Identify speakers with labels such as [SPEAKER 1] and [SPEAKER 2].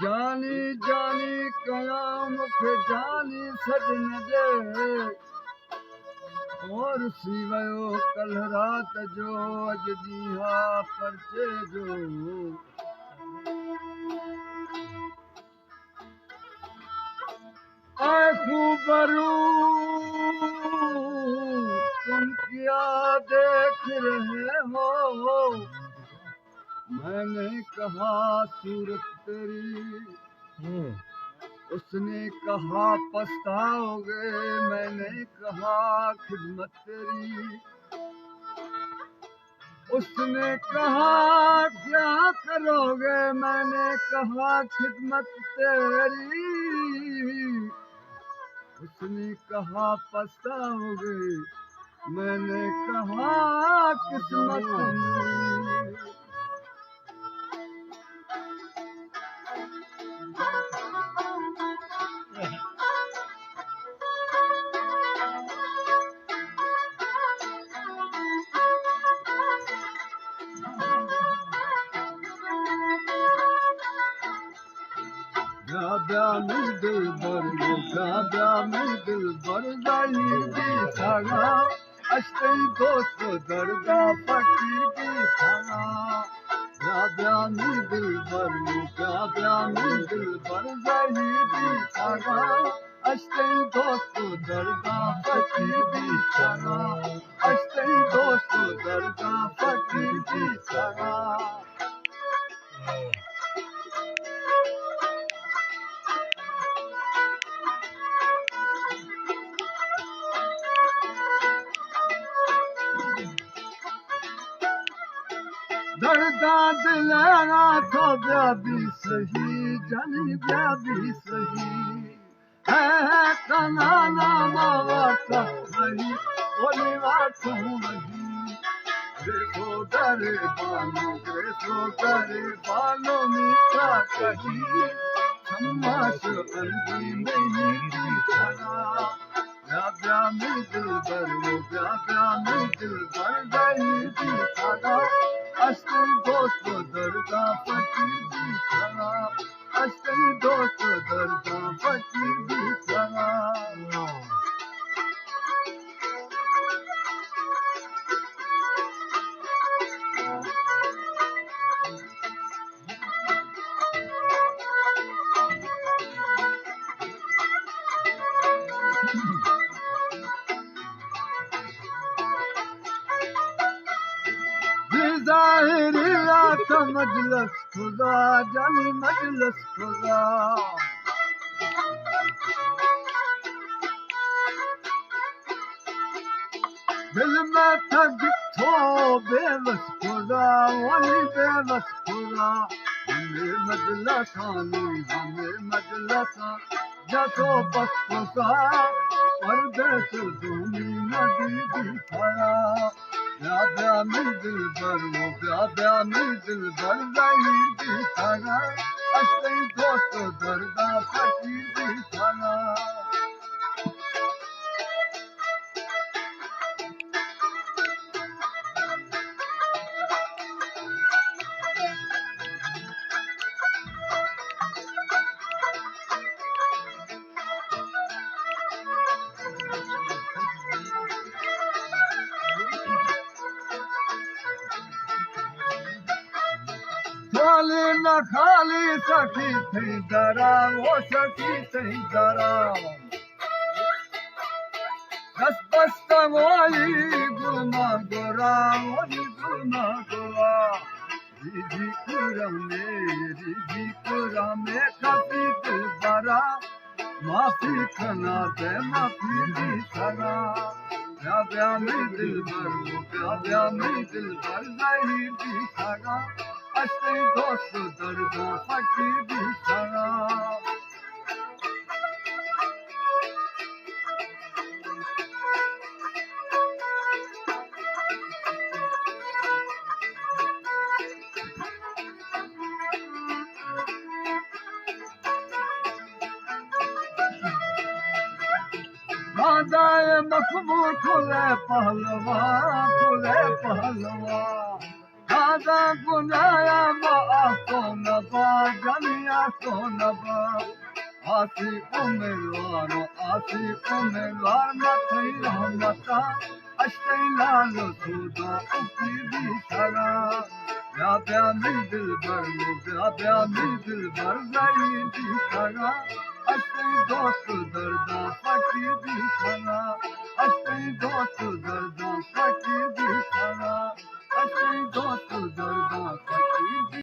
[SPEAKER 1] जानी जानी कयाम के जानी सजन दे और सी वयो कल रात जो अज दीहा परचे जो खूबरू तुम क्या देख रहे हो मैंने कहा सूरत तेरी उसने कहा पछताओगे मैंने कहा खिदमत तेरी उसने कहा क्या करोगे मैंने कहा खिदमत तेरी उसने कहा पछताओगे मैंने कहा किस्मत तेरी में दिल भर में दिल भर जाहिर भी खाना अश्तई दोस्त दर्दा फकीर भी खाना में दिल भर में दिल भर जाहिर भी खाना अश्तई दोस्त दर्दा फकीर भी खाना अश्तई दोस्त दर्दा फकीर भी खाना दर्दा दिलाना तो ब्या भी सही जानी ब्या भी सही है कनाना मावा तो नहीं ओलिवा तो नहीं देखो डरे बालो मीठा कही समास अंधी नहीं दिखाना ब्या में दिल भर गई दिखाना अश्तई दोस्त दर्दा फकीर भी खाना अश्तई दोस्त दर्दा फकीर भी खाना मजलस खुदा जानी मजलस खुदा दिल में थक थो बेबस खुदा वही बेबस खुदा हमें मजलसा जसो बस खुदा परदेस धूनी नदी दिखाया ब्या में दिल भर जाहिर भी खाना अश्तई दोस्त दर्दा फकीर भी खाना न खाली सखी थी दरा वो सखी थी दरा बस बस तमोई गुमा गोरा रिजी कुरा में काफी दिल बरा माफी खना दे माफी दी खना ब्या में दिल भर जाहिर भी खाना अश्तई दोस्त दर्दा फकीर भी खाना बादाए मखमूर खुले पहलवा दादा गुनाया माँ को नबा जमी या सोनबा आसी उमेदवार मथई रहमता अशई लाल खुदा उकी सरा व्या दिल भर गई दी सरा अशई दोस्त दर्दा पटी दी सरा अशई दोस्त दर्दा